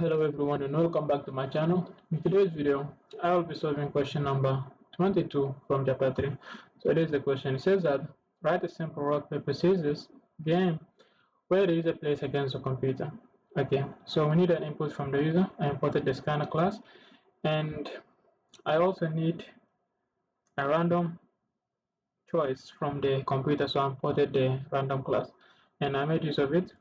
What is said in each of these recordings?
Hello everyone and welcome back to my channel. In today's video, I will be solving question number 22 from chapter 3. So this is the question. It says that write a simple rock paper scissors game where the user plays against the computer. Okay, so we need an input from the user. I imported the scanner class and I also need a random choice from the computer, so I imported the random class and I made use of it.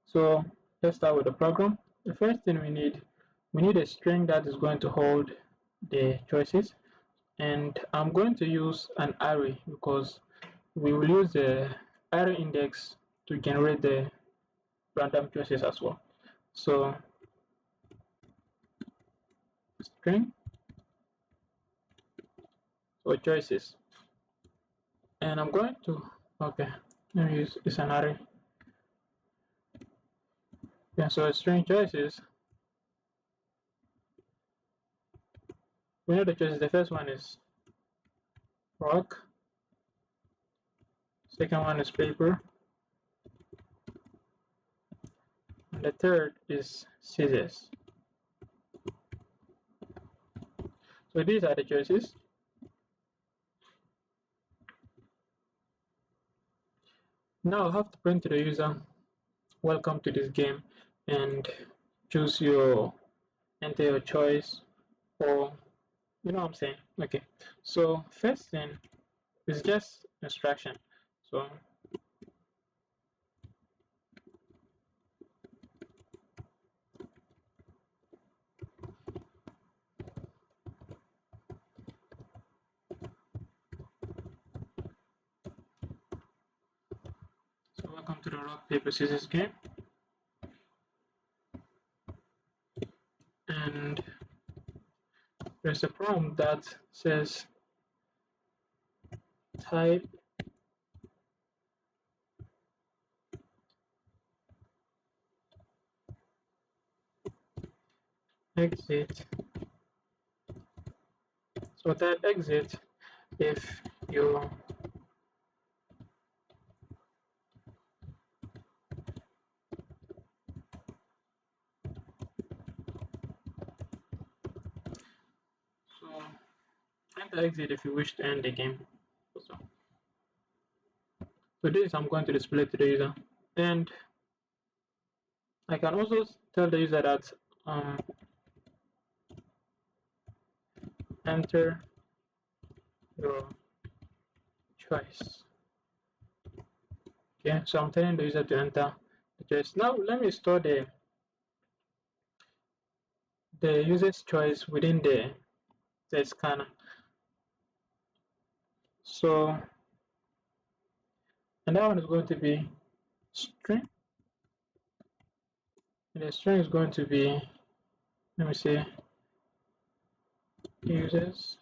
So let's start with the program. The first thing we need a string that is going to hold the choices, and I'm going to use an array because we will use the array index to generate the random choices as well. So string or choices, and I'm going to let me use this an array. Yeah, so string choices. We know the choices. The first one is rock, second one is paper, and the third is scissors. So these are the choices. Now I have to print to the user, welcome to this game, and choose enter your choice, or you know what I'm saying. Okay, so first thing is just instruction. So welcome to the rock paper scissors game, and there's a prompt that says type exit. So type exit if you so enter exit if you wish to end the game. So this I'm going to display to the user, and I can also tell the user that enter your choice. Okay, so I'm telling the user to enter the choice. Now let me store the user's choice within the scanner. So, and that one is going to be string, and the string is going to be, let me say, users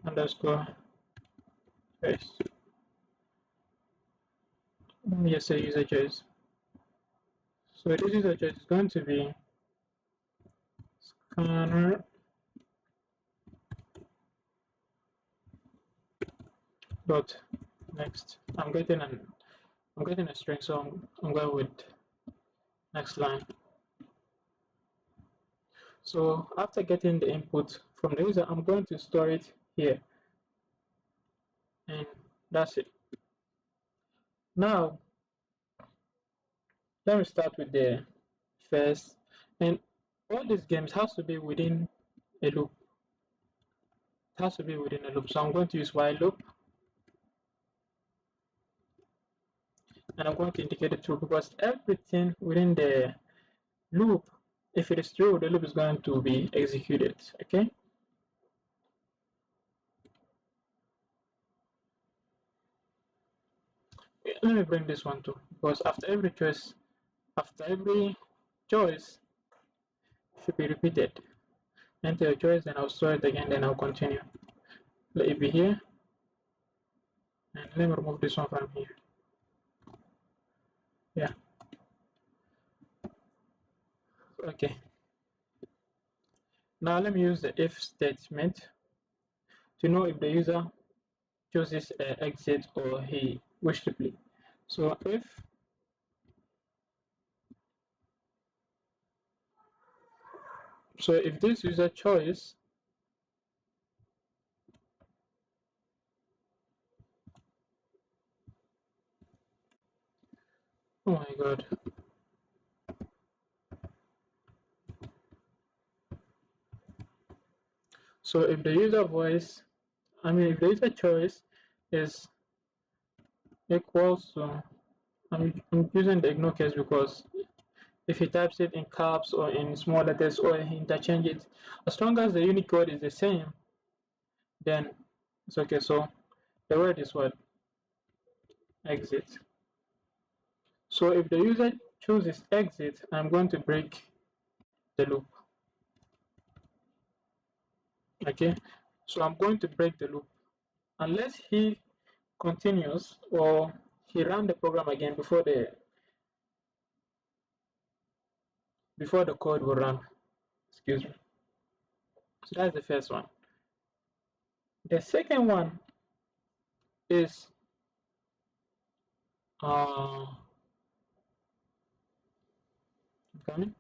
underscore choice. Let me just say user choice. So this user choice is going to be scanner dot next. I'm getting a string, so I'm going with next line. So after getting the input from the user, I'm going to store it here, and that's it. Now let me start with the first, and all these games has to be within a loop. It has to be within a loop. So I'm going to use while loop, and I'm going to indicate it true because everything within the loop, if it is true, the loop is going to be executed. Okay. Let me bring this one too, because after every choice should be repeated. Enter your choice, then I'll store it again, then I'll continue. Let it be here, and let me remove this one from here. Yeah. Okay. Now let me use the if statement to know if the user chooses exit or he wishes to play. So if So if this user choice, oh my god. So if the user voice, if the user choice is equals to, I'm using the ignore case because if he types it in caps or in small letters or he interchange it, as long as the Unicode is the same, then it's okay. So the word is what? Exit. So if the user chooses exit, I'm going to break the loop. Okay, so I'm going to break the loop unless he continues or he run the program again before the code will run. Excuse me. So that's the first one. The second one is coming.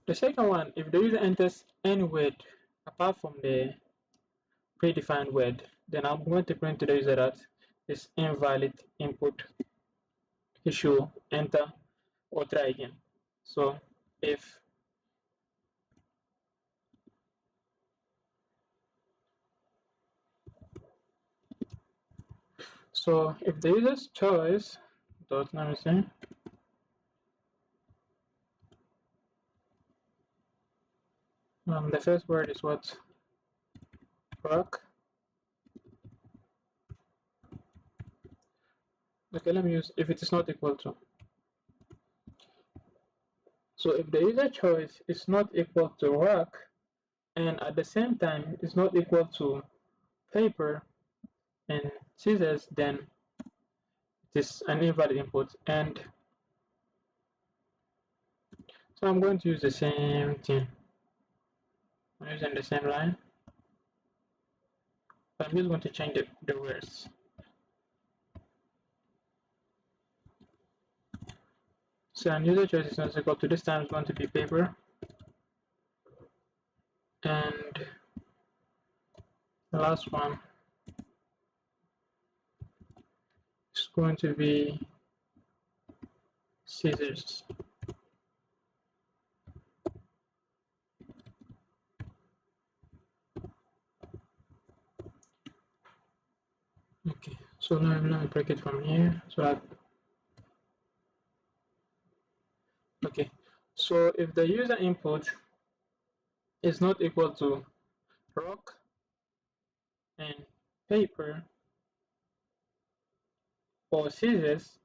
The second one, if the user enters any word apart from the predefined word, then I'm going to print to the user that is invalid input. He should enter or try again. So if if the user's choice dot let me see, the first word is what? Rock. Okay, let me use if it is not equal to. So if the user choice is not equal to rock and at the same time is not equal to paper and scissors, then it is an invalid input. And so I'm going to use the same thing. I'm using the same line. But I'm just going to change the words. So an user choice is not equal to, this time is going to be paper. And the last one is going to be scissors. Okay, so now let me break it from here. Okay, so if the user input is not equal to rock and paper or scissors,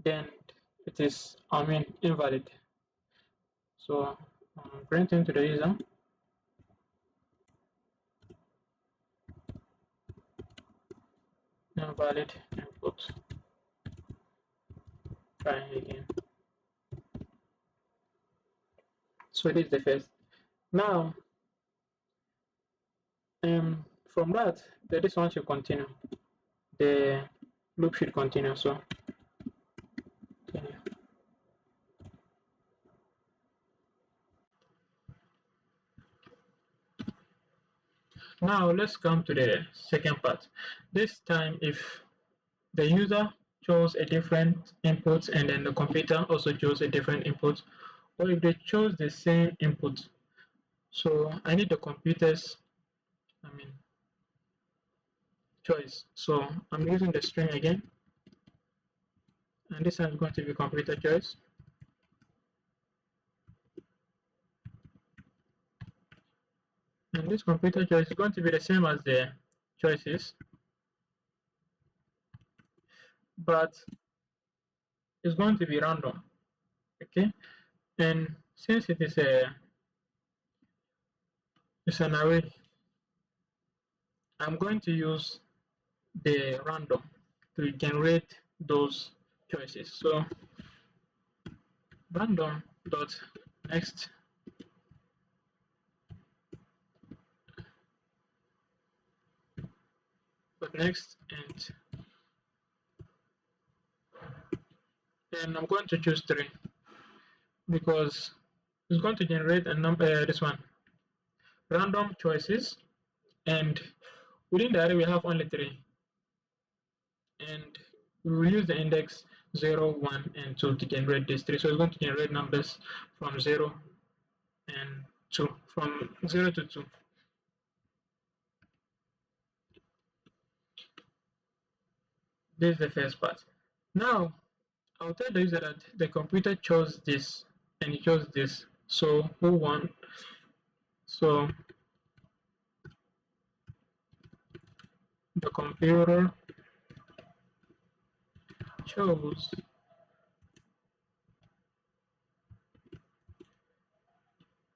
then it is invalid. So printing to the user invalid input. Try again. So this is the first. Now from that, this one should continue. The loop should continue. So continue. Now let's come to the second part. This time, if the user chose a different input and then the computer also chose a different input, or if they chose the same input, so I need the computer's choice. So I'm using the string again, and this time is going to be computer choice. And this computer choice is going to be the same as the choices, but it's going to be random. Okay, and since it's an array, I'm going to use the random to generate those choices. So random dot next and I'm going to choose 3 because It's going to generate a number, this one, random choices, and within the array we have only three, and we will use the index 0, 1, and 2 to generate these three. So it's going to generate numbers from 0 and 2, from 0 to 2. This is the first part. Now, I'll tell the user that the computer chose this and it chose this. So who won? So the computer chose.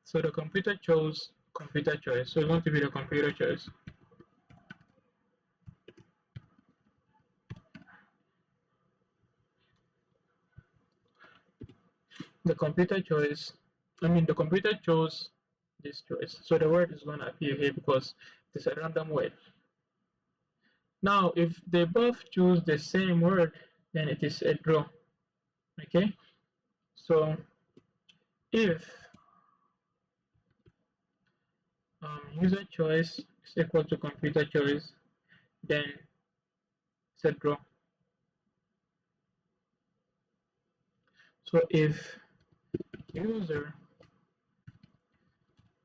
So the computer chose computer choice. So it's going to be the computer choice. The computer choice. The computer chose this choice. So the word is going to appear here because it's a random word. Now, if they both choose the same word, then it is a draw. Okay. So if user choice is equal to computer choice, then it's a draw. So if user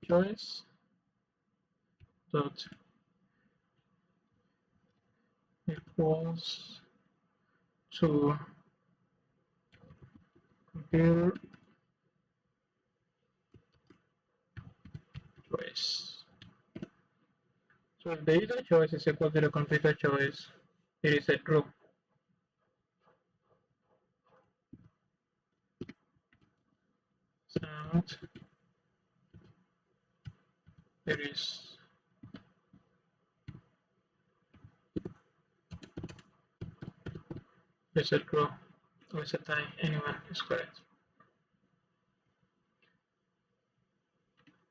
choice dot equals to computer choice. So if the user choice is equal to the computer choice, it is a true. Sound, it is it's a true or it's a tie. Anyone is correct.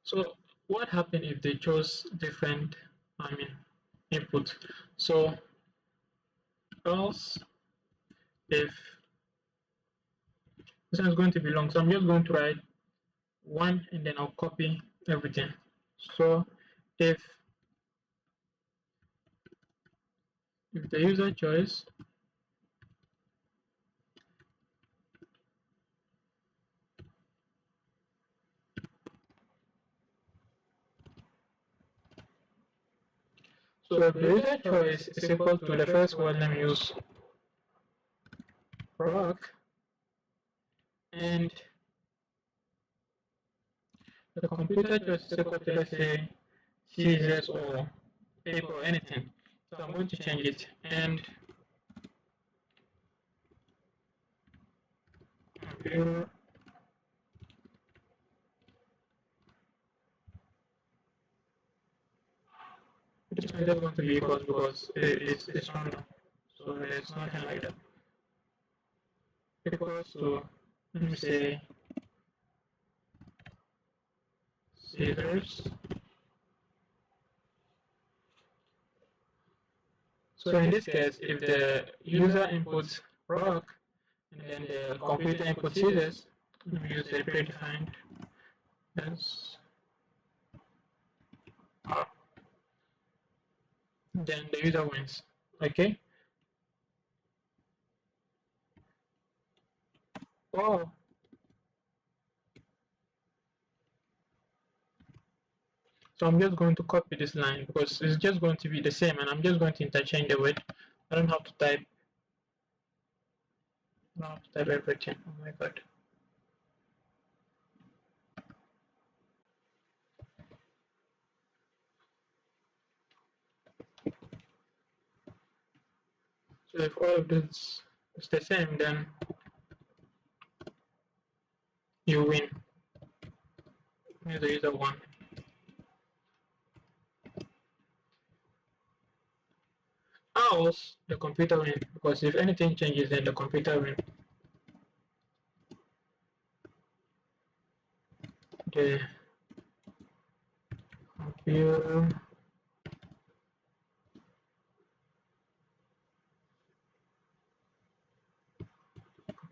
So what happened if they chose different input? So else if this one is going to be long, so I'm just going to write one and then I'll copy everything. So if the user choice so if the user choice is equal to the first word, let me use rock, and the computer choice is equal to, let's say, scissors or paper or anything. So I'm going to change it, and computer it's just going to be equals because it's random. So there's nothing like that. Equals to, let me say, scissors. So in this case, if the user inputs rock and then the computer inputs scissors, we use a predefined as R. Then the user wins. Okay? Oh, so I'm just going to copy this line because it's just going to be the same and I'm just going to interchange the word. I don't have to type. I don't have to type everything. Oh my god. So if all of this is the same, then you win. Here's the user one. Else the computer win because if anything changes, then the computer win. The computer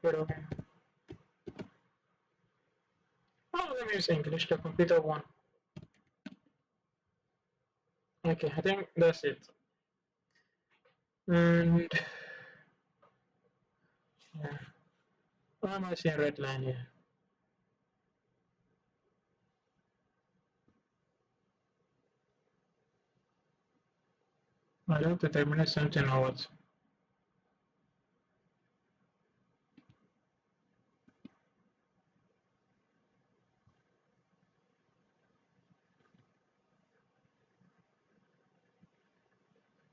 computer win. Oh, Let me use English, the computer won. Okay, I think that's it. And yeah, why am I seeing red line here? I have to terminate something or what?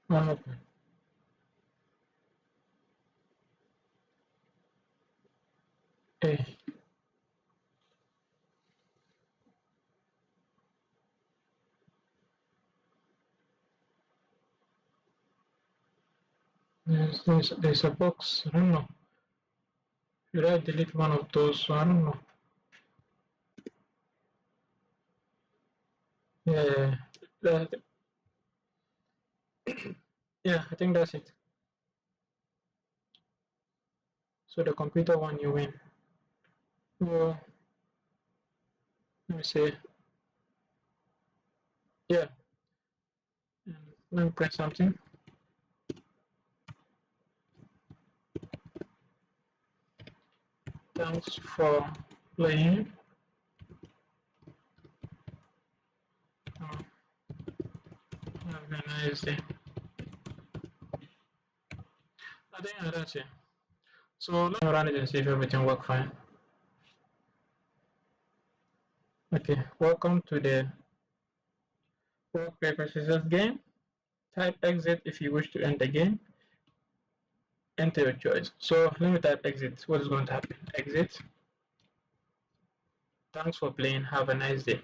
What happened? Hey, there's a box. I don't know. Should I delete one of those? I don't know. Yeah, that, yeah, I think that's it. So the computer one you win. Well, let me see. Yeah, let me print something. Thanks for playing. Uh, have a nice day. I think that's it. So let me run it and see if everything works fine. Okay, welcome to the rock paper scissors game. Type exit if you wish to end the game. Enter your choice. So let me type exit. What is going to happen? Exit. Thanks for playing. Have a nice day.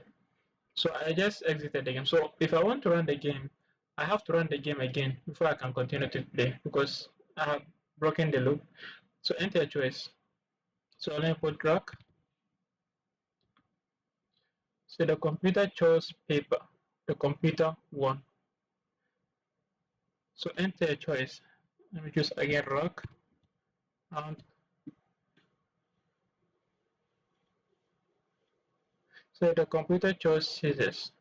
So I just exited the game. So if I want to run the game, I have to run the game again before I can continue to play because I have broken the loop. So enter a choice. So let me put rock. So the computer chose paper. The computer won. So enter a choice. Let me choose again rock. And so the computer chose scissors.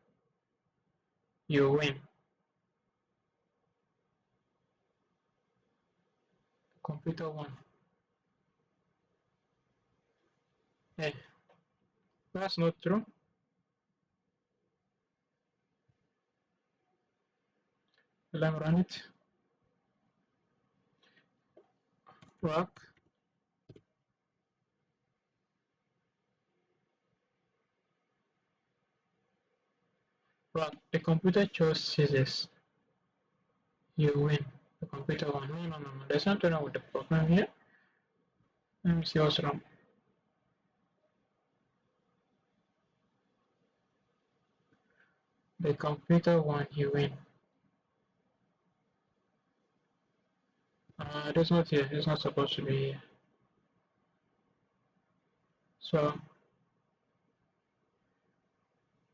You win. The computer won. Hey, that's not true. Let me run it. Rock. Rock. The computer chose scissors. You win. The computer won. No, no, no, no. There's something wrong with the program here. Let me see what's wrong. The computer won. You win. That's not here. It's not supposed to be here. So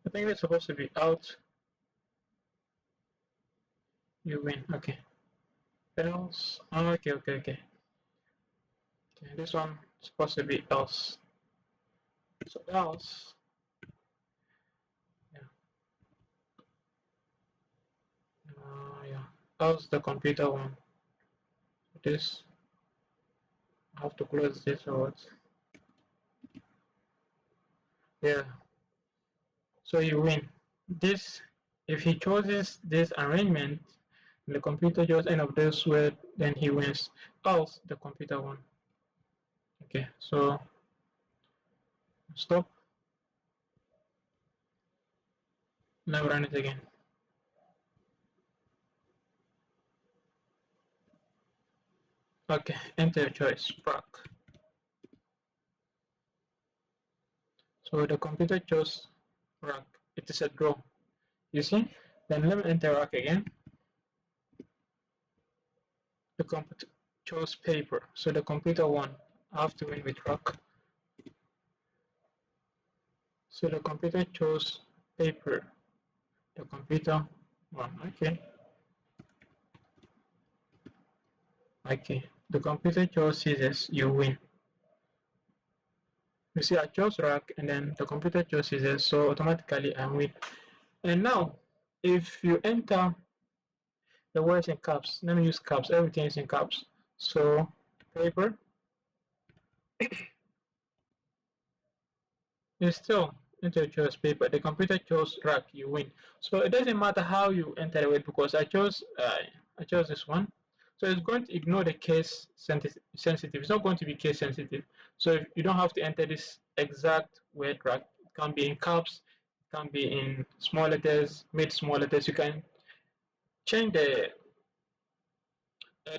I think it's supposed to be out. You win. Okay. Else. Oh, okay, okay, okay. Okay, this one is supposed to be else. So else. Yeah. Yeah. Else the computer one. This. I have to close this or what? Yeah. So you win. This. If he chooses this arrangement, the computer just end up this way, then he wins. Else the computer one. Okay. So stop. Now run it again. Okay, enter your choice, rock. So the computer chose rock. It is a draw. You see? Then let me enter rock again. The computer chose paper. So the computer won. I have to win with rock. So the computer chose paper. The computer won. Okay. Okay. The computer chose scissors. You win. You see, I chose rack and then the computer chose scissors, so automatically I win. And now, if you enter the words in caps, let me use caps, everything is in caps. So, paper is still enter chose paper. The computer chose rack, you win. So it doesn't matter how you enter the word because I chose this one. So it's going to ignore the case sensitive. It's not going to be case sensitive. So if you don't have to enter this exact word rack. It can be in caps, it can be in small letters, mid small letters. You can change the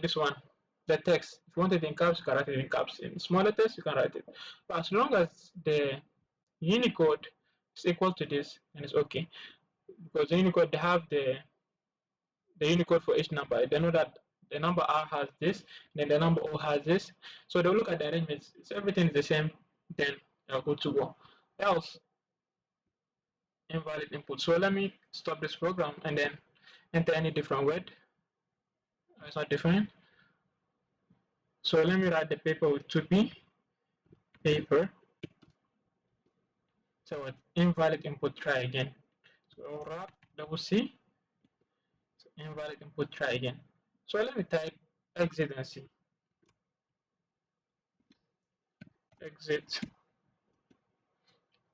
this one, the text. If you want it in caps, you can write it in caps. In small letters, you can write it. But as long as the Unicode is equal to this, and it's okay. Because the Unicode, they have the Unicode for each number. They know that the number R has this, then the number O has this. So they'll look at the arrangements. If everything is the same, then they'll go to go. Else, invalid input. So let me stop this program and then enter any different word. It's not different. So let me write the paper with 2P, paper. So invalid input, try again. So wrap double C, so invalid input, try again. So let me type exit and see. Exit.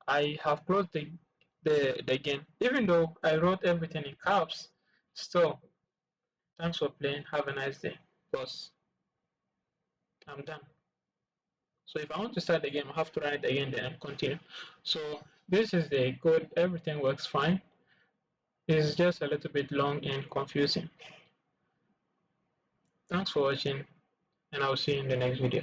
I have closed the game. Even though I wrote everything in caps, still, thanks for playing. Have a nice day. Because I'm done. So if I want to start the game, I have to run it again, then continue. So this is the code. Everything works fine. It's just a little bit long and confusing. Thanks for watching, and I'll see you in the next video.